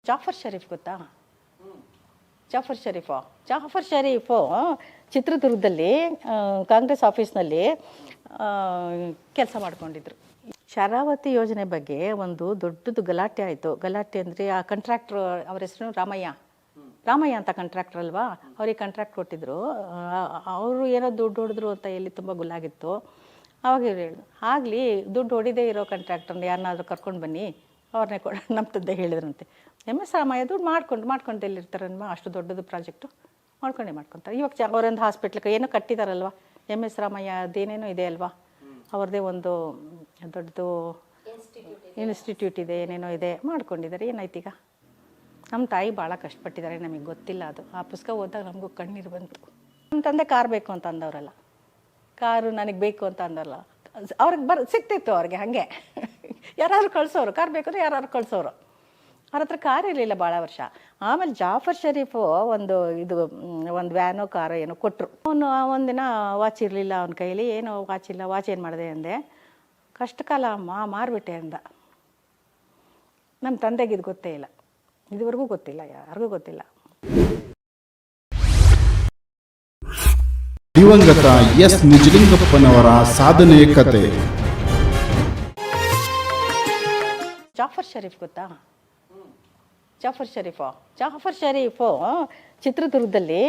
ಜಾಫರ್ ಶರೀಫ್ ಗೊತ್ತಾ? ಜಾಫರ್ ಶರೀಫು ಚಿತ್ರದುರ್ಗದಲ್ಲಿ ಕಾಂಗ್ರೆಸ್ ಆಫೀಸ್ನಲ್ಲಿ ಕೆಲಸ ಮಾಡ್ಕೊಂಡಿದ್ರು. ಶರಾವತಿ ಯೋಜನೆ ಬಗ್ಗೆ ಒಂದು ದೊಡ್ಡದು ಗಲಾಟೆ ಆಯಿತು. ಗಲಾಟೆ ಅಂದರೆ ಆ ಕಾಂಟ್ರಾಕ್ಟ್ರು ಅವ್ರ ಹೆಸರು ರಾಮಯ್ಯ ಅಂತ ಕಾಂಟ್ರಾಕ್ಟರ್ ಅಲ್ವಾ, ಅವ್ರಿಗೆ ಕಾಂಟ್ರಾಕ್ಟ್ ಕೊಟ್ಟಿದ್ರು. ಅವರು ಏನೋ ದುಡ್ಡು ಹೊಡೆದ್ರು ಅಂತ ಎಲ್ಲಿ ತುಂಬ ಗುಲ್ಲಾಗಿತ್ತು. ಅವಾಗ ಇವ್ರು ಹೇಳಿದ್ರು, ಆಗಲಿ ದುಡ್ಡು ಹೊಡಿದೇ ಇರೋ ಕಾಂಟ್ರಾಕ್ಟರ್ನ ಯಾರನ್ನಾದ್ರೂ ಕರ್ಕೊಂಡು ಬನ್ನಿ, ಅವ್ರನ್ನೇ ನಮ್ಮ ತಂದೆ ಹೇಳಿದ್ರಂತೆ. MS ರಾಮಯ್ಯ ದುಡ್ಡು ಮಾಡ್ಕೊಂಡು ಎಲ್ಲಿರ್ತಾರಲ್ವ, ಅಷ್ಟು ದೊಡ್ಡದು ಪ್ರಾಜೆಕ್ಟು ಮಾಡ್ಕೊತಾರೆ. ಇವಾಗ ಅವರೊಂದು ಹಾಸ್ಪಿಟ್ಲಿಗೆ ಏನೋ ಕಟ್ಟಿದಾರಲ್ವ, MS ರಾಮಯ್ಯ ಅದೇನೇನೋ ಇದೆ ಅಲ್ವಾ, ಅವ್ರದ್ದೇ ಒಂದು ದೊಡ್ಡದು ಇನ್ಸ್ಟಿಟ್ಯೂಟ್ ಇದೆ, ಏನೇನೋ ಇದೆ, ಮಾಡ್ಕೊಂಡಿದ್ದಾರೆ. ಏನಾಯ್ತು ಈಗ? ನಮ್ಮ ತಾಯಿ ಭಾಳ ಕಷ್ಟಪಟ್ಟಿದ್ದಾರೆ, ನಮಗೆ ಗೊತ್ತಿಲ್ಲ ಅದು. ಆ ಪುಸ್ತಕ ಓದಿದಾಗ ನಮಗೂ ಕಣ್ಣೀರು ಬಂತು. ನಮ್ಮ ತಂದೆ ಕಾರ್ ಬೇಕು ಅಂತ ಅಂದವರಲ್ಲ, ಕಾರು ನನಗೆ ಬೇಕು ಅಂತ ಅಂದಲ್ಲ, ಅವ್ರಿಗೆ ಸಿಗ್ತಿತ್ತು ಅವ್ರಿಗೆ. ಹಾಗೆ ಯಾರಾದ್ರು ಕಳಿಸೋರು, ಕಾರ್ ಬೇಕು ಅಂದರೆ ಯಾರಾದ್ರು ಕಳಿಸೋರು. ಅವ್ರ ಹತ್ರ ಕಾರ್ ಇರಲಿಲ್ಲ ಭಾಳ ವರ್ಷ. ಆಮೇಲೆ ಜಾಫರ್ ಶರೀಫು ಒಂದು ವ್ಯಾನೋ ಕಾರೋ ಏನೋ ಕೊಟ್ಟರು. ಅವನು ಒಂದಿನ ವಾಚ್ ಇರಲಿಲ್ಲ ಅವನ ಕೈಲಿ, ಏನೋ ವಾಚ್ ಇಲ್ಲ, ವಾಚ್ ಏನು ಮಾಡಿದೆ ಅಂದೆ. ಕಷ್ಟಕಾಲ ಅಮ್ಮ, ಮಾರಿಬಿಟ್ಟೆ ಅಂದ. ನಮ್ಮ ತಂದೆಗೆ ಇದು ಗೊತ್ತೇ ಇಲ್ಲ, ಇದುವರೆಗೂ ಗೊತ್ತಿಲ್ಲ, ಯಾರಿಗೂ ಗೊತ್ತಿಲ್ಲ. ದಿವಂಗತ ಎಸ್ ನಿಜಲಿಂಗಪ್ಪನವರ ಸಾಧನೆ ಕತೆ. ಜಾಫರ್ ಶರೀಫ್ ಗೊತ್ತಾ? ಜಾಫರ್ ಶರೀಫು ಚಿತ್ರದುರ್ಗದಲ್ಲಿ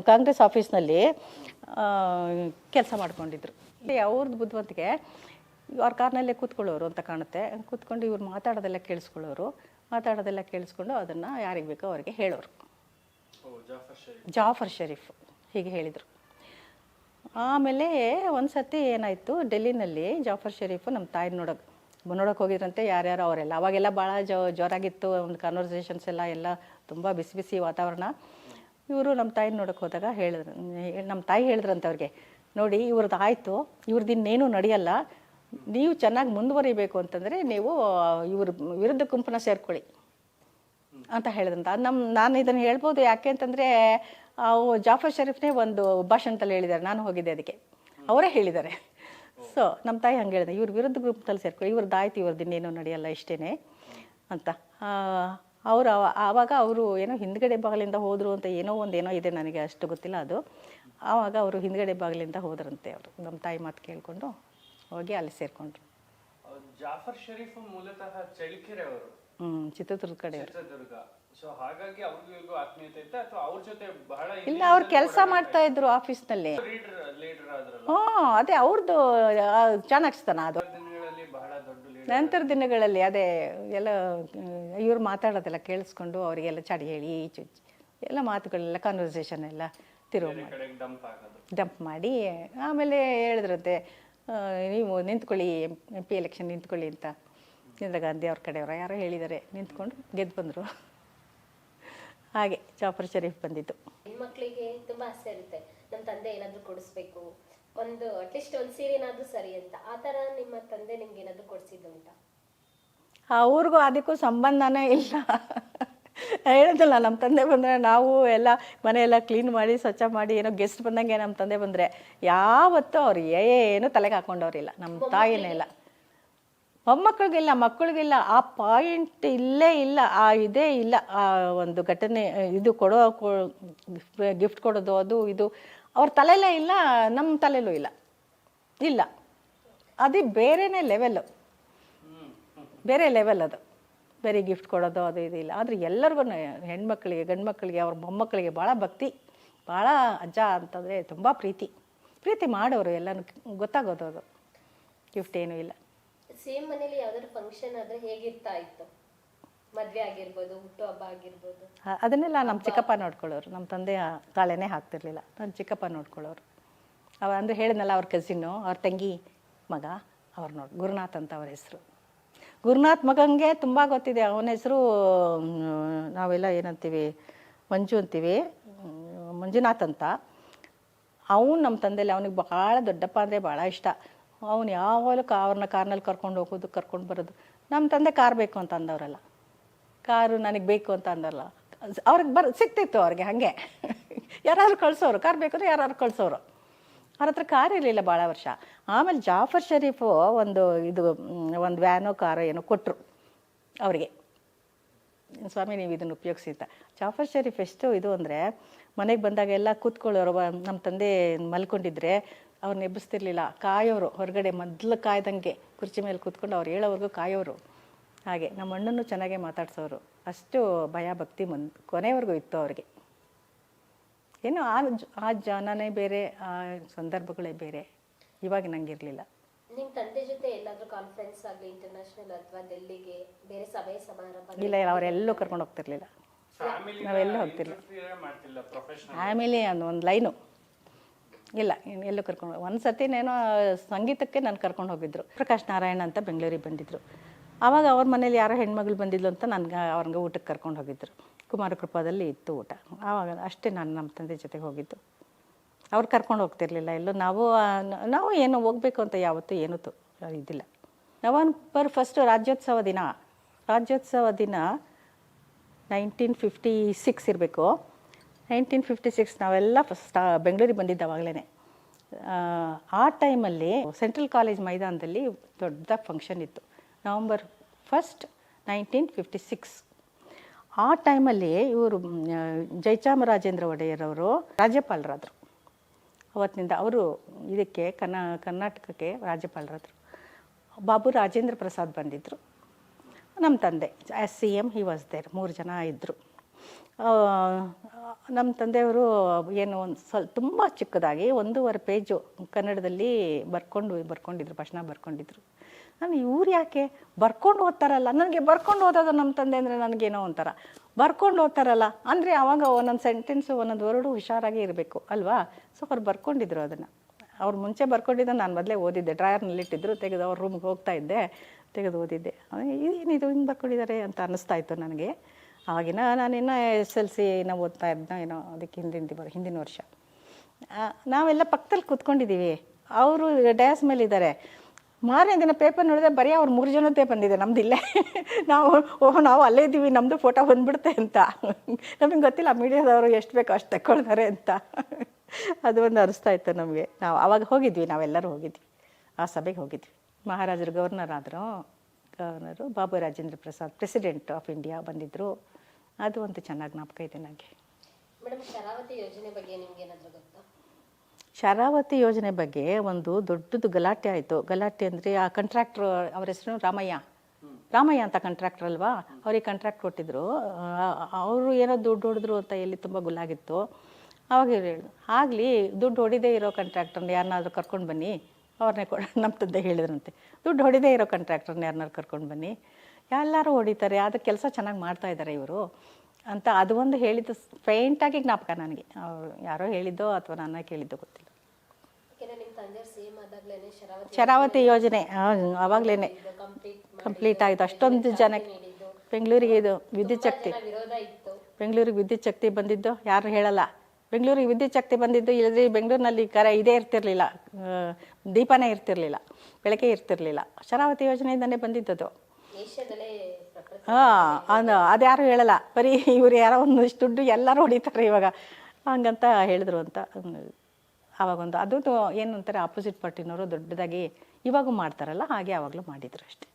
ಕಾಂಗ್ರೆಸ್ ಆಫೀಸ್ನಲ್ಲಿ ಕೆಲಸ ಮಾಡ್ಕೊಂಡಿದ್ರು. ಅವ್ರದ್ದು ಬುದ್ಧಿವಂತಿಕೆ, ಅವ್ರ ಕಾರ್ನಲ್ಲೇ ಕೂತ್ಕೊಳ್ಳೋರು ಅಂತ ಕಾಣುತ್ತೆ. ಕೂತ್ಕೊಂಡು ಇವ್ರು ಮಾತಾಡೋದೆಲ್ಲ ಕೇಳಿಸ್ಕೊಂಡು ಅದನ್ನು ಯಾರಿಗೆ ಬೇಕೋ ಅವರಿಗೆ ಹೇಳೋರು. ಜಾಫರ್ ಶರೀಫ್ ಹೀಗೆ ಹೇಳಿದರು. ಆಮೇಲೆ ಒಂದು ಸತಿ ಏನಾಯಿತು, ಡೆಲ್ಲಿನಲ್ಲಿ ಜಾಫರ್ ಶರೀಫು ನಮ್ಮ ತಾಯಿ ನೋಡೋಕೆ ಹೋಗಿದ್ರಂತೆ. ಯಾರ್ಯಾರು ಅವರೆಲ್ಲ ಅವಾಗೆಲ್ಲ ಭಾಳ ಜೋರಾಗಿತ್ತು ಒಂದು ಕನ್ವರ್ಸೇಷನ್ಸ್ ಎಲ್ಲ ತುಂಬ ಬಿಸಿ ವಾತಾವರಣ. ಇವರು ನಮ್ಮ ತಾಯಿನ ನೋಡೋಕೆ ಹೋದಾಗ ನಮ್ಮ ತಾಯಿ ಹೇಳಿದ್ರಂತೆ ಅವ್ರಿಗೆ, ನೋಡಿ ಇವ್ರದ್ದು ಆಯಿತು, ಇವ್ರದ್ದು ಇನ್ನೇನು ನಡೆಯಲ್ಲ, ನೀವು ಚೆನ್ನಾಗಿ ಮುಂದುವರಿಬೇಕು ಅಂತಂದರೆ ನೀವು ಇವ್ರ ವಿರುದ್ಧ ಗುಂಪನ್ನ ಸೇರ್ಕೊಳ್ಳಿ ಅಂತ ಹೇಳಿದ್ರಂತ. ನಾನು ಇದನ್ನು ಹೇಳ್ಬೋದು, ಯಾಕೆ ಅಂತಂದರೆ ಜಾಫರ್ ಶರೀಫ್ನೇ ಒಂದು ಭಾಷಣದಲ್ಲಿ ಹೇಳಿದ್ದಾರೆ, ನಾನು ಹೋಗಿದ್ದೆ ಅದಕ್ಕೆ, ಅವರೇ ಹೇಳಿದ್ದಾರೆ. ಸೊ ನಮ್ಮ ತಾಯಿ ಹಂಗೆ ಹೇಳಿದೆ, ಇವ್ರ ವಿರುದ್ಧ ಗ್ರೂಪ್ನಲ್ಲಿ ಸೇರ್ಕೊಳ್ಳಿ, ಇವ್ರದ್ದು ಆಯ್ತು, ಇವ್ರದ್ದು ಇನ್ನೇನು ನಡೆಯಲ್ಲ ಇಷ್ಟೇ ಅಂತ. ಆವಾಗ ಅವರು ಏನೋ ಹಿಂದ್ಗಡೆ ಬಾಗಿಲಿಂದ ಹೋದರು ಅಂತ ಏನೋ ಇದೆ, ನನಗೆ ಅಷ್ಟು ಗೊತ್ತಿಲ್ಲ ಅದು. ಆವಾಗ ಅವರು ಹಿಂದ್ಗಡೆ ಬಾಗಿಲಿಂದ ಹೋದ್ರಂತೆ. ಅವರು ನಮ್ಮ ತಾಯಿ ಮಾತು ಕೇಳಿಕೊಂಡು ಹೋಗಿ ಅಲ್ಲಿ ಸೇರಿಕೊಂಡ್ರು. ಜಾಫರ್ ಶರೀಫ್ ಮೂಲತಃ ಚಳ್ಳಕೆರೆ ಅವರು, ಚಿತ್ರದುರ್ಗ ಕಡೆಯವರು. ಸೊ ಹಾಗಾಗಿ ಅವ್ರಿಗೂ ಆತ್ಮೀಯತೆ ಇತ್ತು ಅಥವಾ ಅವ್ರ ಜೊತೆ ಬಹಳ ಇಲ್ಲ, ಅವ್ರು ಕೆಲಸ ಮಾಡ್ತಾ ಇದ್ರು ಆಫೀಸ್ನಲ್ಲಿ. ಅದೇ ಅವ್ರದ್ದು ಚಾಣಾಕ್ಷತನ ಅದು. ಬಹಳ ದೊಡ್ಡ ನಂತರ ದಿನಗಳಲ್ಲಿ ಅದೇ ಎಲ್ಲ ಇವ್ರು ಮಾತಾಡೋದೆಲ್ಲ ಕೇಳಿಸ್ಕೊಂಡು ಅವರಿಗೆಲ್ಲ ಚಾಡಿ ಹೇಳಿ ಎಲ್ಲ ಮಾತುಗಳೆಲ್ಲ ಕನ್ವರ್ಸೇಷನ್ ಎಲ್ಲ ಡಂಪ್ ಮಾಡಿ ಆಮೇಲೆ ಹೇಳಿದ್ರಂತೆ, ನೀವು ನಿಂತ್ಕೊಳ್ಳಿ, MP ಎಲೆಕ್ಷನ್ ನಿಂತ್ಕೊಳ್ಳಿ ಅಂತ. ಇಂದಿರಾ ಗಾಂಧಿ ಅವ್ರ ಕಡೆಯವರು ಯಾರೋ ಹೇಳಿದ್ದಾರೆ, ನಿಂತ್ಕೊಂಡು ಗೆದ್ದು ಬಂದರು. ಹಾಗೆ ಜಾಫರ್ ಶರೀಫ್ ಬಂದಿತ್ತು. ಹೆಣ್ಮಕ್ಳಿಗೆ ತುಂಬಾ ಆಸೆ ಇರುತ್ತೆ, ನಮ್ಮ ತಂದೆ ಏನಾದ್ರು ಕೊಡಿಸ್ಬೇಕು, ಒಂದು ಅಟ್ಲೀಸ್ಟ್ ಒಂದು ಸೀರೆನಾದ್ರೂ ಸರಿ ಅಂತ. ಆ ಥರ ನಿಮ್ಮ ತಂದೆ ನಿಮ್ಗೆ ಏನಾದ್ರು ಕೊಡಿಸಿದ್ದುಂಟಾ? ಅವ್ರಿಗೂ ಅದಕ್ಕೂ ಸಂಬಂಧನೇ ಇಲ್ಲ. ಹೇಳಿದ್ನಲ್ಲ, ನಮ್ಮ ತಂದೆ ಬಂದರೆ ನಾವು ಎಲ್ಲ ಮನೆಯೆಲ್ಲ ಕ್ಲೀನ್ ಮಾಡಿ ಸ್ವಚ್ಛ ಮಾಡಿ, ಏನೋ ಗೆಸ್ಟ್ ಬಂದಂಗೆ ನಮ್ಮ ತಂದೆ ಬಂದರೆ ಯಾವತ್ತೂ ಅವ್ರು ಏನು ತಲೆಗೆ ಹಾಕೊಂಡವ್ರಿಲ್ಲ. ನಮ್ಮ ತಾಯಿನೇ ಇಲ್ಲ, ಮೊಮ್ಮಕ್ಕಳಿಗಿಲ್ಲ, ಮಕ್ಕಳಿಗಿಲ್ಲ. ಆ ಪಾಯಿಂಟ್ ಇಲ್ಲೇ ಇಲ್ಲ, ಆ ಇದೇ ಇಲ್ಲ. ಆ ಒಂದು ಘಟನೆ ಇದು ಗಿಫ್ಟ್ ಕೊಡೋದು ಅದು ಇದು ಅವ್ರ ತಲೆಯಲ್ಲೇ ಇಲ್ಲ, ನಮ್ಮ ತಲೆಯಲ್ಲೂ ಇಲ್ಲ. ಅದು ಬೇರೆನೇ ಲೆವೆಲ್ಲು, ಬೇರೆ ಲೆವೆಲ್ ಅದು. ಬೇರೆ ಗಿಫ್ಟ್ ಕೊಡೋದು ಅದು ಇದು ಇಲ್ಲ. ಆದರೆ ಎಲ್ಲರಿಗೂ ಹೆಣ್ಮಕ್ಳಿಗೆ ಗಂಡು ಮಕ್ಕಳಿಗೆ ಅವ್ರ ಮೊಮ್ಮಕ್ಕಳಿಗೆ ಭಾಳ ಭಕ್ತಿ, ಭಾಳ ಅಜ್ಜ ಅಂತಂದರೆ ತುಂಬ ಪ್ರೀತಿ ಮಾಡೋರು, ಎಲ್ಲನೂ ಗೊತ್ತಾಗೋದು. ಅದು ಗಿಫ್ಟ್ ಏನೂ ಇಲ್ಲ. ಸೇಮ್ ಮನೇಲಿ ಯಾವ್ದಾದ್ರು ಫಂಕ್ಷನ್ ಆದ್ರೆ ಹೇಗಿರ್ತಾ ಇತ್ತು? ಮದ್ವೆ ಆಗಿರ್ಬೋದು, ಹುಟ್ಟುಹಬ್ಬ ಆಗಿರ್ಬೋದು, ಅದನ್ನೆಲ್ಲ ನಮ್ಮ ಚಿಕ್ಕಪ್ಪ ನೋಡ್ಕೊಳ್ಳೋರು. ನಮ್ಮ ತಂದೆ ತಾಳೆನೇ ಹಾಕ್ತಿರ್ಲಿಲ್ಲ, ನನ್ನ ಚಿಕ್ಕಪ್ಪ ನೋಡ್ಕೊಳ್ಳೋರು. ಅಂದರೆ ಹೇಳಿದ್ನಲ್ಲ, ಅವ್ರ ಕಸಿನ್ನು, ಅವ್ರ ತಂಗಿ ಮಗ, ಅವ್ರು ಗುರುನಾಥ್ ಅಂತ ಅವ್ರ ಹೆಸರು. ಗುರುನಾಥ್ ಮಗಂಗೆ ತುಂಬ ಗೊತ್ತಿದೆ. ಅವನ ಹೆಸರು ನಾವೆಲ್ಲ ಏನಂತೀವಿ, ಮಂಜು ಅಂತೀವಿ, ಮಂಜುನಾಥ್ ಅಂತ. ಅವನು ನಮ್ಮ ತಂದೆಯಲ್ಲಿ ಅವನಿಗೆ ಭಾಳ ದೊಡ್ಡಪ್ಪ ಅಂದರೆ ಭಾಳ ಇಷ್ಟ. ಅವನು ಯಾವಾಗಲೂ ಅವ್ರನ್ನ ಕಾರ್ನಲ್ಲಿ ಕರ್ಕೊಂಡು ಹೋಗೋದು, ಕರ್ಕೊಂಡು ಬರೋದು. ನಮ್ಮ ತಂದೆ ಕಾರ್ ಬೇಕು ಅಂತ ಅಂದವರಲ್ಲ, ಕಾರು ನನಗೆ ಬೇಕು ಅಂತ ಅಂದಲ್ಲ, ಅವ್ರಿಗೆ ಸಿಗ್ತಿತ್ತು ಅವ್ರಿಗೆ. ಹಾಗೆ ಯಾರಾದ್ರು ಕಳಿಸೋರು, ಕಾರ್ ಬೇಕು ಅಂದರೆ ಯಾರಾದ್ರು ಕಳಿಸೋರು. ಅವ್ರ ಹತ್ರ ಕಾರ್ ಇರಲಿಲ್ಲ ಭಾಳ ವರ್ಷ. ಆಮೇಲೆ ಜಾಫರ್ ಶರೀಫು ಒಂದು ವ್ಯಾನೋ ಕಾರೋ ಏನೋ ಕೊಟ್ಟರು ಅವರಿಗೆ. ಸ್ವಾಮಿ ನೀವು ಇದನ್ನು ಉಪಯೋಗಿಸಿ ಅಂತ. ಜಾಫರ್ ಶರೀಫ್ ಎಷ್ಟು ಇದು ಅಂದರೆ, ಮನೆಗೆ ಬಂದಾಗ ಎಲ್ಲ ಕೂತ್ಕೊಳ್ಳೋರು. ನಮ್ಮ ತಂದೆ ಮಲ್ಕೊಂಡಿದ್ರೆ ಅವ್ರನ್ನ ಎಬ್ಬಿಸ್ತಿರ್ಲಿಲ್ಲ, ಕಾಯೋರು ಹೊರಗಡೆ ಮೊದಲು ಕಾಯ್ದಂಗೆ ಕುರ್ಚಿ ಮೇಲೆ ಕೂತ್ಕೊಂಡು ಅವ್ರು ಹೇಳೋವರೆಗೂ ಕಾಯೋರು. ಹಾಗೆ ನಮ್ಮ ಅಣ್ಣನೂ ಚೆನ್ನಾಗೇ ಮಾತಾಡ್ಸೋರು. ಅಷ್ಟು ಭಯ ಭಕ್ತಿ ಕೊನೆವರೆಗೂ ಇತ್ತು ಅವ್ರಿಗೆ. ಏನೋ ಆ ಜನನೇ ಬೇರೆ, ಆ ಸಂದರ್ಭಗಳೇ ಬೇರೆ. ಇವಾಗ ನಂಗಿರಲಿಲ್ಲ. ನಿಮ್ಮ ತಂದೆ ಜೊತೆ ಎಲ್ಲಾದ್ರೂ ಕಾನ್ಫರೆನ್ಸ್ ಆಗಲಿ ಇಂಟರ್ನ್ಯಾಷನಲ್ ಅಥವಾ ಡೆಲ್ಲಿಗೆ ಬೇರೆ ಸಭೆ ಸಮಾರಂಭ? ಇಲ್ಲ ಅವರೆಲ್ಲೂ ಕರ್ಕೊಂಡು ಹೋಗ್ತಿರ್ಲಿಲ್ಲ, ನಾವೆಲ್ಲೂ ಹೋಗ್ತಿರ್ಲಿಲ್ಲ. ಫ್ಯಾಮಿಲಿ ಒಂದು ಲೈನು ಇಲ್ಲ, ಎಲ್ಲೂ ಕರ್ಕೊಂಡು. ಒಂದು ಸರ್ತಿನೇನೋ ಸಂಗೀತಕ್ಕೆ ನಾನು ಕರ್ಕೊಂಡು ಹೋಗಿದ್ರು. ಪ್ರಕಾಶ್ ನಾರಾಯಣ ಅಂತ ಬೆಂಗಳೂರಿಗೆ ಬಂದಿದ್ದರು. ಆವಾಗ ಅವ್ರ ಮನೇಲಿ ಯಾರೋ ಹೆಣ್ಮಗಳು ಬಂದಿದ್ಲು ಅಂತ ನನಗೆ ಅವ್ರಿಗೆ ಊಟಕ್ಕೆ ಕರ್ಕೊಂಡು ಹೋಗಿದ್ರು. ಕುಮಾರಕೃಪಾದಲ್ಲಿ ಇತ್ತು ಊಟ. ಆವಾಗ ಅಷ್ಟೇ ನಾನು ನಮ್ಮ ತಂದೆ ಜೊತೆಗೆ ಹೋಗಿದ್ದು. ಅವ್ರು ಕರ್ಕೊಂಡು ಹೋಗ್ತಿರ್ಲಿಲ್ಲ ಎಲ್ಲೂ. ನಾವು ಏನು ಹೋಗ್ಬೇಕು ಅಂತ ಯಾವತ್ತೂ ಏನೂ ಇದಿಲ್ಲ. ನವಂಬರ್ 1 ರಾಜ್ಯೋತ್ಸವ ದಿನ 1956 ಇರಬೇಕು. 1956 ನಾವೆಲ್ಲ ಬೆಂಗಳೂರಿಗೆ ಬಂದಿದ್ದಾವಾಗಲೇ. ಆ ಟೈಮಲ್ಲಿ ಸೆಂಟ್ರಲ್ ಕಾಲೇಜ್ ಮೈದಾನದಲ್ಲಿ ದೊಡ್ಡದಾಗಿ ಫಂಕ್ಷನ್ ಇತ್ತು. ನವಂಬರ್ 1, 1956. ಆ ಟೈಮಲ್ಲಿ ಇವರು ಜಯಚಾಮರಾಜೇಂದ್ರ ಒಡೆಯರ್ ಅವರು ರಾಜ್ಯಪಾಲರಾದರು. ಅವತ್ತಿನಿಂದ ಅವರು ಇದಕ್ಕೆ ಕರ್ನಾಟಕಕ್ಕೆ ರಾಜ್ಯಪಾಲರಾದರು. ಬಾಬು ರಾಜೇಂದ್ರ ಪ್ರಸಾದ್ ಬಂದಿದ್ದರು. ನಮ್ಮ ತಂದೆ as CM he was there. 3 ಜನ ಇದ್ದರು. ನಮ್ಮ ತಂದೆಯವರು ಏನು ಒಂದು ತುಂಬ ಚಿಕ್ಕದಾಗಿ 1.5 ಪೇಜು ಕನ್ನಡದಲ್ಲಿ ಬರ್ಕೊಂಡಿದ್ರು, ಭಾಷಣ ಬರ್ಕೊಂಡಿದ್ರು. ನಾನು ಇವ್ರು ಯಾಕೆ ಬರ್ಕೊಂಡು ಓದ್ತಾರಲ್ಲ, ನನಗೆ ಬರ್ಕೊಂಡು ಓದೋದು ನಮ್ಮ ತಂದೆ ಅಂದರೆ ನನಗೇನೋ ಒಂಥರ. ಬರ್ಕೊಂಡು ಓದ್ತಾರಲ್ಲ ಅಂದರೆ ಆವಾಗ ಒಂದೊಂದು ಸೆಂಟೆನ್ಸು ಒಂದೊಂದು ವರ್ಡು ಹುಷಾರಾಗಿ ಇರಬೇಕು ಅಲ್ವಾ. ಸೊ ಅವ್ರು ಬರ್ಕೊಂಡಿದ್ರು ಅದನ್ನು. ಅವ್ರು ಮುಂಚೆ ಬರ್ಕೊಂಡಿದ್ದು ನಾನು ಮೊದಲೇ ಓದಿದ್ದೆ. ಡ್ರಾಯರ್ನಲ್ಲಿಟ್ಟಿದ್ರು, ತೆಗೆದು ಅವ್ರ ರೂಮ್ಗೆ ಹೋಗ್ತಾ ಇದ್ದೆ, ತೆಗೆದು ಓದಿದ್ದೆ. ಏನಿದು ಹಿಂಗೆ ಬರ್ಕೊಂಡಿದ್ದಾರೆ ಅಂತ ಅನ್ನಿಸ್ತಾ ಇತ್ತು ನನಗೆ. ಆವಾಗಿನ ನಾನಿನ್ನು SLC ಓದ್ತಾ ಇದ್ದ ಏನೋ, ಅದಕ್ಕೆ ಹಿಂದಿನ ವರ್ಷ. ನಾವೆಲ್ಲ ಪಕ್ಕದಲ್ಲಿ ಕೂತ್ಕೊಂಡಿದ್ದೀವಿ. ಅವರು ಡ್ಯಾಸ್ ಮೇಲೆ ಇದ್ದಾರೆ. ಮಾರನೇ ದಿನ ಪೇಪರ್ ನೋಡಿದ್ರೆ ಬರೀ ಅವ್ರು 3 ಜನದ್ದೇ ಬಂದಿದೆ, ನಮ್ದಿಲ್ಲೇ. ನಾವು ಅಲ್ಲೇ ಇದ್ದೀವಿ, ನಮ್ಮದು ಫೋಟೋ ಬಂದ್ಬಿಡುತ್ತೆ ಅಂತ. ನಮಗೆ ಗೊತ್ತಿಲ್ಲ ಮೀಡಿಯಾದವರು ಎಷ್ಟು ಬೇಕೋ ಅಷ್ಟು ತಗೊಳ್ತಾರೆ ಅಂತ. ಅದು ಒಂದು ಅನಿಸ್ತಾ ಇತ್ತು ನಮಗೆ. ನಾವು ಆವಾಗ ಹೋಗಿದ್ವಿ, ನಾವೆಲ್ಲರೂ ಹೋಗಿದ್ವಿ, ಆ ಸಭೆಗೆ ಹೋಗಿದ್ವಿ. ಮಹಾರಾಜರು governor Babu Rajendra Prasad president of India ಬಂದಿದ್ದರು. ಅದು ಒಂದು ಚೆನ್ನಾಗಿ ಜ್ಞಾಪಕ ಇದೆ ನನಗೆ. ಮೇಡಮ್, ಶರಾವತಿ ಯೋಜನೆ ಬಗ್ಗೆ ನಿಮ್ಗೆ ಏನಾದರೂ ಗೊತ್ತಾ? ಶರಾವತಿ ಯೋಜನೆ ಬಗ್ಗೆ ಒಂದು ದೊಡ್ಡದು ಗಲಾಟೆ ಆಯಿತು. ಗಲಾಟೆ ಅಂದರೆ ಆ ಕಾಂಟ್ರಾಕ್ಟ್ರು, ಅವ್ರ ಹೆಸರು ರಾಮಯ್ಯ ಅಂತ ಕಾಂಟ್ರಾಕ್ಟರ್ ಅಲ್ವಾ. ಅವ್ರಿಗೆ ಕಾಂಟ್ರಾಕ್ಟ್ ಕೊಟ್ಟಿದ್ರು. ಅವರು ಏನೋ ದುಡ್ಡು ಹೊಡೆದ್ರು ಅಂತ ಎಲ್ಲಿ ತುಂಬ ಗುಲ್ಲಾಗಿತ್ತು. ಅವಾಗ ಹೇಳಿದ್ರು, ಆಗಲಿ ದುಡ್ಡು ಹೊಡಿದೇ ಇರೋ ಕಾಂಟ್ರಾಕ್ಟರ್ನ ಯಾರನ್ನಾದ್ರೂ ಕರ್ಕೊಂಡು ಬನ್ನಿ, ಅವ್ರನ್ನೇ ನಮ್ಮ ತಂದೆ ಹೇಳಿದ್ರಂತೆ. ದುಡ್ಡು ಹೊಡಿದೇ ಇರೋ ಕಾಂಟ್ರಾಕ್ಟರ್ನ ಯಾರನ್ನಾರು ಕರ್ಕೊಂಡು ಬನ್ನಿ, ಎಲ್ಲರೂ ಹೊಡಿತಾರೆ, ಅದು ಕೆಲಸ ಚೆನ್ನಾಗಿ ಮಾಡ್ತಾ ಇದ್ದಾರೆ ಇವರು ಅಂತ. ಅದು ಒಂದು ಹೇಳಿದ್ದು ಫೇಂಟಾಗಿ ಜ್ಞಾಪಕ ನನಗೆ. ಅವ್ರು ಯಾರೋ ಹೇಳಿದ್ದೋ ಅಥವಾ ನನ್ನ ಕೇಳಿದ್ದೋ ಗೊತ್ತಿಲ್ಲ. ಶರಾವತಿ ಯೋಜನೆ ಆವಾಗಲೇ ಕಂಪ್ಲೀಟ್ ಆಯಿತು. ಅಷ್ಟೊಂದು ಜನಕ್ಕೆ ಬೆಂಗಳೂರಿಗೆ ಇದು ವಿದ್ಯುತ್ ಶಕ್ತಿ, ಬೆಂಗಳೂರಿಗೆ ವಿದ್ಯುತ್ ಶಕ್ತಿ ಬಂದಿದ್ದು ಯಾರು ಹೇಳಲ್ಲ. ಬೆಂಗಳೂರಿಗೆ ವಿದ್ಯುತ್ ಶಕ್ತಿ ಬಂದಿದ್ದು ಇಲ್ಲದ್ರೆ ಬೆಂಗಳೂರಿನಲ್ಲಿ ಇದೇ ಇರ್ತಿರ್ಲಿಲ್ಲ, ದೀಪನೇ ಇರ್ತಿರ್ಲಿಲ್ಲ, ಬೆಳಕೆ ಇರ್ತಿರ್ಲಿಲ್ಲ. ಶರಾವತಿ ಯೋಜನೆಯಿಂದನೇ ಬಂದಿದ್ದದು. ಅದ್ಯಾರು ಹೇಳಲ್ಲ, ಬರೀ ಇವ್ರು ಯಾರೋ ಒಂದಿಷ್ಟು ದುಡ್ಡು ಎಲ್ಲರೂ ಹೊಡಿತಾರೆ ಇವಾಗ ಹಂಗಂತ ಹೇಳಿದ್ರು ಅಂತ. ಆವಾಗೊಂದು ಅದು ಏನು ಅಂತಾರೆ, ಆಪೋಸಿಟ್ ಪಾರ್ಟಿನವರು ದೊಡ್ಡದಾಗಿ ಇವಾಗೂ ಮಾಡ್ತಾರಲ್ಲ ಹಾಗೆ ಆವಾಗಲೂ ಮಾಡಿದ್ರು ಅಷ್ಟೇ.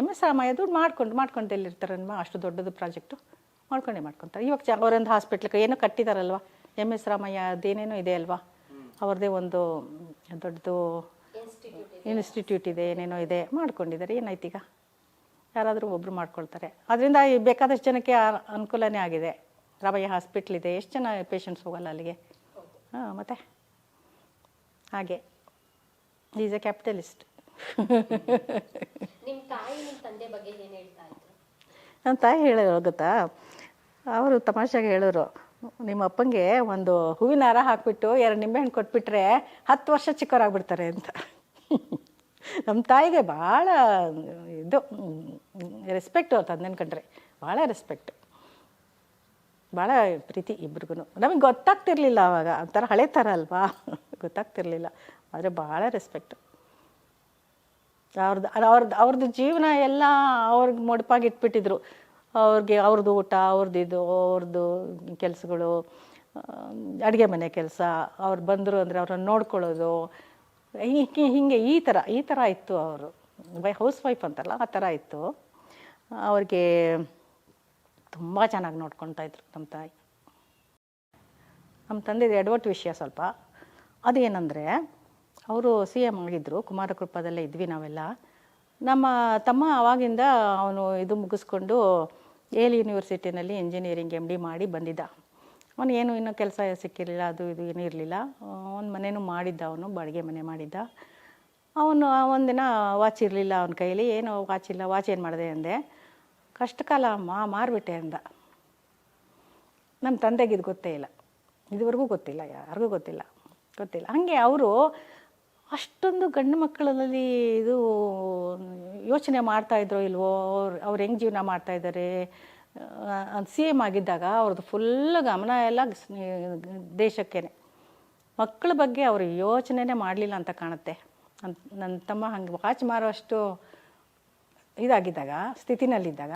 MS ರಾಮಯ್ಯ ದುಡ್ಡು ಮಾಡ್ಕೊಂಡು ಎಲ್ಲಿರ್ತಾರೆ ಅಷ್ಟು ದೊಡ್ಡದು ಪ್ರಾಜೆಕ್ಟು ಮಾಡ್ಕೊತಾರೆ. ಇವಾಗ ಅವರೊಂದು ಹಾಸ್ಪಿಟ್ಲಿಗೆ ಏನೋ ಕಟ್ಟಿದಾರಲ್ವ, MS ರಾಮಯ್ಯ ಅದೇನೇನೋ ಇದೆ ಅಲ್ವಾ, ಅವ್ರದ್ದೇ ಒಂದು ದೊಡ್ಡದು ಇನ್ಸ್ಟಿಟ್ಯೂಟ್ ಇದೆ, ಏನೇನೋ ಇದೆ, ಮಾಡ್ಕೊಂಡಿದ್ದಾರೆ. ಏನಾಯ್ತು ಈಗ, ಯಾರಾದರೂ ಒಬ್ಬರು ಮಾಡ್ಕೊಳ್ತಾರೆ. ಅದರಿಂದ ಬೇಕಾದಷ್ಟು ಜನಕ್ಕೆ ಅನುಕೂಲನೇ ಆಗಿದೆ. ರಾಮಯ್ಯ ಹಾಸ್ಪಿಟ್ಲ್ ಇದೆ, ಎಷ್ಟು ಜನ ಪೇಷಂಟ್ಸ್ ಹೋಗಲ್ಲ ಅಲ್ಲಿಗೆ. ಮತ್ತೆ ಹಾಗೆ ಈಸ್ ಎ ಕ್ಯಾಪಿಟಲಿಸ್ಟ್. ನನ್ನ ತಾಯಿ ಹೇಳೋರು ಗೊತ್ತಾ, ಅವರು ತಮಾಷೆಗೆ ಹೇಳೋರು, ನಿಮ್ಮ ಅಪ್ಪಂಗೆ ಒಂದು ಹೂವಿನ ಹಾರ ಹಾಕ್ಬಿಟ್ಟು 2 ನಿಂಬೆಹಣ್ಣು ಕೊಟ್ಬಿಟ್ರೆ 10 ವರ್ಷ ಚಿಕ್ಕವರಾಗ್ಬಿಡ್ತಾರೆ ಅಂತ. ನಮ್ಮ ತಾಯಿಗೆ ಭಾಳ ಇದು ರೆಸ್ಪೆಕ್ಟು ತಂದೆನ ಕಂಡ್ರೆ, ಭಾಳ ರೆಸ್ಪೆಕ್ಟ್, ಭಾಳ ಪ್ರೀತಿ ಇಬ್ರಿಗೂ. ನಮಗೆ ಗೊತ್ತಾಗ್ತಿರ್ಲಿಲ್ಲ ಆವಾಗ, ಒಂಥರ ಹಳೆ ಥರ ಅಲ್ವಾ, ಗೊತ್ತಾಗ್ತಿರ್ಲಿಲ್ಲ. ಆದರೆ ಭಾಳ ರೆಸ್ಪೆಕ್ಟು. ಅವ್ರದ್ದು ಜೀವನ ಎಲ್ಲ ಅವ್ರಿಗೆ ಮುಡುಪಾಗಿ ಇಟ್ಬಿಟ್ಟಿದ್ರು. ಅವ್ರದ್ದು ಊಟ, ಅವ್ರದ್ದು ಕೆಲಸಗಳು, ಅಡುಗೆ ಮನೆ ಕೆಲಸ, ಅವ್ರು ಬಂದರು ಅಂದರೆ ಅವ್ರನ್ನ ನೋಡ್ಕೊಳ್ಳೋದು, ಹಿಂಗೆ ಈ ಥರ ಇತ್ತು. ಅವರು ಹೌಸ್ ವೈಫ್ ಅಂತಾರಲ್ಲ ಆ ಥರ ಇತ್ತು ಅವ್ರಿಗೆ. ತುಂಬ ಚೆನ್ನಾಗಿ ನೋಡ್ಕೊತಾ ಇದ್ರು ನಮ್ಮ ತಾಯಿ. ನಮ್ಮ ತಂದೆದು ಎಡವಟ್ಟು ವಿಷಯ ಸ್ವಲ್ಪ. ಅದೇನೆಂದರೆ ಅವರು CM ಆಗಿದ್ದರು, ಕುಮಾರಕೃಪದಲ್ಲೇ ಇದ್ವಿ ನಾವೆಲ್ಲ. ನಮ್ಮ ತಮ್ಮ ಆವಾಗಿಂದ ಅವನು ಇದು ಮುಗಿಸ್ಕೊಂಡು ಏಲ್ ಯೂನಿವರ್ಸಿಟಿನಲ್ಲಿ ಇಂಜಿನಿಯರಿಂಗ್ MD ಮಾಡಿ ಬಂದಿದ್ದ. ಅವನು ಏನು ಇನ್ನೂ ಕೆಲಸ ಸಿಕ್ಕಿರಲಿಲ್ಲ, ಅದು ಇದು ಏನೂ ಇರಲಿಲ್ಲ. ಒಂದು ಮನೇನೂ ಮಾಡಿದ್ದ, ಅವನು ಬಾಡಿಗೆ ಮನೆ ಮಾಡಿದ್ದ. ಅವನು ಒಂದಿನ ವಾಚ್ ಇರಲಿಲ್ಲ ಅವನ ಕೈಲಿ. ಏನು ವಾಚ್ ಇಲ್ಲ, ವಾಚ್ ಏನು ಮಾಡಿದೆ ಅಂದೆ. ಕಷ್ಟಕಾಲ ಅಮ್ಮ, ಮಾರಿಬಿಟ್ಟೆ ಅಂದ. ನಮ್ಮ ತಂದೆಗೆ ಇದು ಗೊತ್ತೇ ಇಲ್ಲ, ಇದುವರೆಗೂ ಗೊತ್ತಿಲ್ಲ, ಯಾರಿಗೂ ಗೊತ್ತಿಲ್ಲ. ಹಾಗೆ ಅವರು ಅಷ್ಟೊಂದು ಗಂಡು ಮಕ್ಕಳಲ್ಲಿ ಇದು ಯೋಚನೆ ಮಾಡ್ತಾಯಿದ್ರೋ ಇಲ್ವೋ, ಅವ್ರು ಹೆಂಗೆ ಜೀವನ ಮಾಡ್ತಾಯಿದ್ದಾರೆ. CM ಆಗಿದ್ದಾಗ ಅವ್ರದ್ದು ಫುಲ್ ಗಮನ ಎಲ್ಲ ದೇಶಕ್ಕೇ, ಮಕ್ಕಳ ಬಗ್ಗೆ ಅವರು ಯೋಚನೆನೇ ಮಾಡಲಿಲ್ಲ ಅಂತ ಕಾಣುತ್ತೆ. ನನ್ನ ತಮ್ಮ ಹಂಗೆ ವಾಚ್ ಮಾರೋಷ್ಟು ಇದಾಗಿದ್ದಾಗ, ಸ್ಥಿತಿನಲ್ಲಿದ್ದಾಗ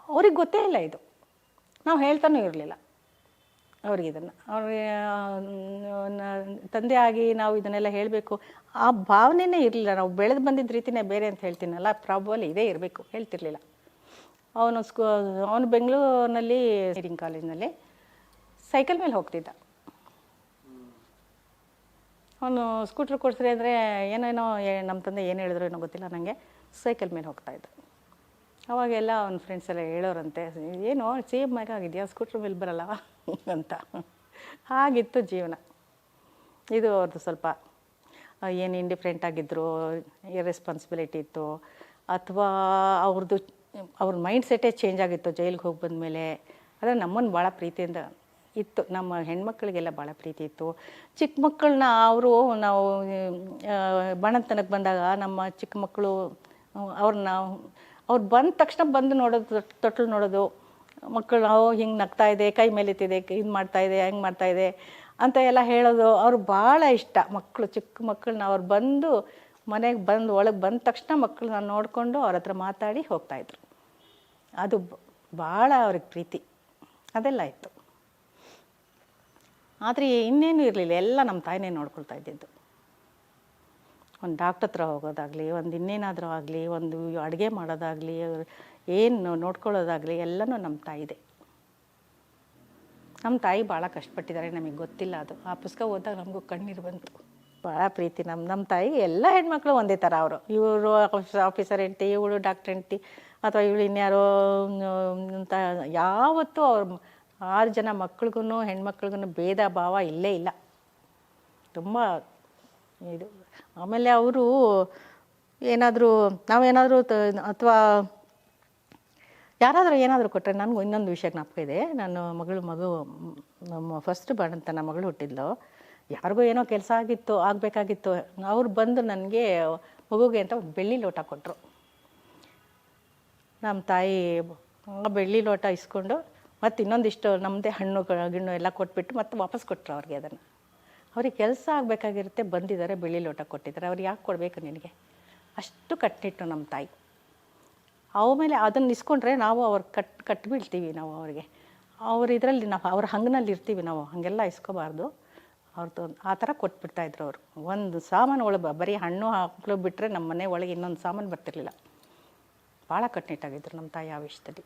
ಅವ್ರಿಗೆ ಗೊತ್ತೇ ಇಲ್ಲ ಇದು. ನಾವು ಹೇಳ್ತಾನೂ ಇರಲಿಲ್ಲ ಅವ್ರಿಗೆ ಇದನ್ನು. ಅವ್ರಿಗೆ ತಂದೆ ಆಗಿ ನಾವು ಇದನ್ನೆಲ್ಲ ಹೇಳಬೇಕು ಆ ಭಾವನೆನೇ ಇರಲಿಲ್ಲ. ನಾವು ಬೆಳೆದು ಬಂದಿದ್ದ ರೀತಿಯೇ ಬೇರೆ ಅಂತ ಹೇಳ್ತೀನಲ್ಲ, ಪ್ರಾಬಲ್ ಇದೇ ಇರಬೇಕು, ಹೇಳ್ತಿರ್ಲಿಲ್ಲ. ಅವನು ಬೆಂಗಳೂರಿನಲ್ಲಿ ಇಂಜಿನಿಯರಿಂಗ್ ಕಾಲೇಜ್ನಲ್ಲಿ ಸೈಕಲ್ ಮೇಲೆ ಹೋಗ್ತಿದ್ದ. ಅವನು ಸ್ಕೂಟ್ರ್ ಕೊಡ್ಸ್ರಿ ಅಂದರೆ ಏನೇನೋ ನಮ್ಮ ತಂದೆ ಏನು ಹೇಳಿದ್ರು ಏನೋ ಗೊತ್ತಿಲ್ಲ ನನಗೆ, ಸೈಕಲ್ ಮೇಲೆ ಹೋಗ್ತಾಯಿದ್ದ. ಅವಾಗೆಲ್ಲ ಅವನ ಫ್ರೆಂಡ್ಸ್ ಎಲ್ಲ ಹೇಳೋರಂತೆ, ಏನು CM ಆಗಿದೆಯಾ, ಸ್ಕೂಟ್ರ್ ಮೇಲೆ ಬರಲ್ಲ ಅಂತ. ಹಾಗಿತ್ತು ಜೀವನ. ಇದು ಅವ್ರದ್ದು ಸ್ವಲ್ಪ ಏನು ಇಂಡಿಫ್ರೆಂಟ್ ಆಗಿದ್ದರು, ಇರ್ರೆಸ್ಪಾನ್ಸಿಬಿಲಿಟಿ ಇತ್ತು, ಅಥವಾ ಅವ್ರ ಮೈಂಡ್ ಸೆಟ್ಟೇ ಚೇಂಜ್ ಆಗಿತ್ತು ಜೈಲಿಗೆ ಹೋಗಿ ಬಂದಮೇಲೆ. ಆದರೆ ನಮ್ಮನ್ನು ಭಾಳ ಪ್ರೀತಿಯಿಂದ ಇತ್ತು, ನಮ್ಮ ಹೆಣ್ಮಕ್ಳಿಗೆಲ್ಲ ಭಾಳ ಪ್ರೀತಿ ಇತ್ತು. ಚಿಕ್ಕ ಮಕ್ಕಳನ್ನ ನಾವು ಬಾಣಂತನಕ್ಕೆ ಬಂದಾಗ ನಮ್ಮ ಚಿಕ್ಕ ಮಕ್ಕಳು ಅವ್ರು ಬಂದ ತಕ್ಷಣ ಬಂದು ನೋಡೋದು, ತೊಟ್ಲು ನೋಡೋದು, ಮಕ್ಕಳು ನಾವು ಹಿಂಗೆ ನಗ್ತಾ ಇದೆ, ಕೈ ಮೇಲೆತ್ತಿದೆ, ಇದು ಮಾಡ್ತಾಯಿದೆ, ಹೆಂಗೆ ಮಾಡ್ತಾಯಿದೆ ಅಂತ ಎಲ್ಲ ಹೇಳೋದು ಅವ್ರು ಭಾಳ ಇಷ್ಟ. ಮಕ್ಕಳು, ಚಿಕ್ಕ ಮಕ್ಕಳನ್ನ ಅವ್ರು ಬಂದು ಮನೆಗೆ ಬಂದು ಒಳಗೆ ಬಂದ ತಕ್ಷಣ ಮಕ್ಕಳನ್ನ ನೋಡಿಕೊಂಡು ಅವ್ರ ಹತ್ರ ಮಾತಾಡಿ ಹೋಗ್ತಾಯಿದ್ರು. ಅದು ಭಾಳ ಅವ್ರಿಗೆ ಪ್ರೀತಿ, ಅದೆಲ್ಲ ಇತ್ತು. ಆದರೆ ಇನ್ನೇನು ಇರಲಿಲ್ಲ, ಎಲ್ಲ ನಮ್ಮ ತಾಯಿನೇ ನೋಡ್ಕೊಳ್ತಾ ಇದ್ದಿದ್ದು. ಒಂದು ಡಾಕ್ಟ್ರ್ ಹತ್ರ ಹೋಗೋದಾಗಲಿ, ಒಂದು ಇನ್ನೇನಾದರೂ ಆಗಲಿ, ಒಂದು ಅಡುಗೆ ಮಾಡೋದಾಗಲಿ, ಏನು ನೋಡ್ಕೊಳ್ಳೋದಾಗಲಿ ಎಲ್ಲನೂ ನಮ್ಮ ತಾಯಿದೆ. ನಮ್ಮ ತಾಯಿ ಭಾಳ ಕಷ್ಟಪಟ್ಟಿದ್ದಾರೆ, ನಮಗೆ ಗೊತ್ತಿಲ್ಲ ಅದು. ಆ ಪುಸ್ತಕ ಓದಿದಾಗ ನಮಗೂ ಕಣ್ಣೀರು ಬಂತು. ಭಾಳ ಪ್ರೀತಿ ನಮ್ಮ ತಾಯಿಗೆ. ಎಲ್ಲ ಹೆಣ್ಮಕ್ಳು ಒಂದೇ ಥರ ಅವರು. ಇವರು ಆಫೀಸರ್ ಹೆಂಡ್ತಿ, ಇವಳು ಡಾಕ್ಟ್ರ್ ಹೆಂಡ್ತಿ, ಅಥವಾ ಇವಳು ಇನ್ಯಾರೋ ಅಂತ ಯಾವತ್ತೂ ಅವ್ರು 6 ಜನ ಮಕ್ಳಿಗೂ ಹೆಣ್ಮಕ್ಳಿಗೂ ಭೇದ ಭಾವ ಇಲ್ಲೇ ಇಲ್ಲ. ತುಂಬ ಇದು. ಆಮೇಲೆ ಅವರು ಏನಾದರೂ ನಾವೇನಾದರೂ ಅಥವಾ ಯಾರಾದರೂ ಏನಾದರೂ ಕೊಟ್ಟರೆ, ನನಗೂ ಇನ್ನೊಂದು ವಿಷಯ ಜ್ಞಾಪಕ ಇದೆ. ನಾನು ಮಗು ನಮ್ಮ ಫಸ್ಟ್ ಬಾಣಂತನ ಮಗಳು ಹುಟ್ಟಿದ್ಲು. ಯಾರಿಗೂ ಏನೋ ಕೆಲಸ ಆಗಬೇಕಾಗಿತ್ತು. ಅವ್ರು ಬಂದು ನನಗೆ ಮಗುಗೆ ಅಂತ ಒಂದು ಬೆಳ್ಳಿ ಲೋಟ ಕೊಟ್ಟರು. ನಮ್ಮ ತಾಯಿ ಬೆಳ್ಳಿ ಲೋಟ ಇಸ್ಕೊಂಡು ಮತ್ತು ಇನ್ನೊಂದಿಷ್ಟು ನಮ್ಮದೇ ಹಣ್ಣು ಗಿಣ್ಣು ಎಲ್ಲ ಕೊಟ್ಬಿಟ್ಟು ಮತ್ತೆ ವಾಪಸ್ ಕೊಟ್ಟರು ಅವ್ರಿಗೆ. ಅದನ್ನು ಅವ್ರಿಗೆ ಕೆಲಸ ಆಗಬೇಕಾಗಿರುತ್ತೆ, ಬಂದಿದ್ದಾರೆ, ಬೆಳ್ಳಿ ಲೋಟ ಕೊಟ್ಟಿದ್ದಾರೆ. ಅವ್ರು ಯಾಕೆ ಕೊಡಬೇಕು ನಿನಗೆ? ಅಷ್ಟು ಕಟ್ಟಿಟ್ಟು ನಮ್ಮ ತಾಯಿ. ಆಮೇಲೆ ಅದನ್ನು ಇಸ್ಕೊಂಡ್ರೆ ನಾವು ಅವ್ರು ಕಟ್ಬಿಡ್ತೀವಿ ನಾವು ಅವ್ರಿಗೆ. ಇದರಲ್ಲಿ ನಾವು ಅವ್ರ ಹಂಗನಲ್ಲಿ ಇರ್ತೀವಿ ನಾವು, ಹಾಗೆಲ್ಲ ಇಸ್ಕೋಬಾರ್ದು. ಅವ್ರದ್ದು ಆ ಥರ ಕೊಟ್ಬಿಡ್ತಾಯಿದ್ರು ಅವರು. ಒಂದು ಸಾಮಾನು ಒಳಗೆ ಬರೀ ಹಣ್ಣು ಹಾಕ್ಲು ಬಿಟ್ಟರೆ ನಮ್ಮ ಮನೆ ಒಳಗೆ ಇನ್ನೊಂದು ಸಾಮಾನು ಬರ್ತಿರ್ಲಿಲ್ಲ. ಭಾಳ ಕಟ್ಟುನಿಟ್ಟಾಗಿದ್ದರು ನಮ್ಮ ತಾಯಿ ಆ ವಿಷಯದಲ್ಲಿ.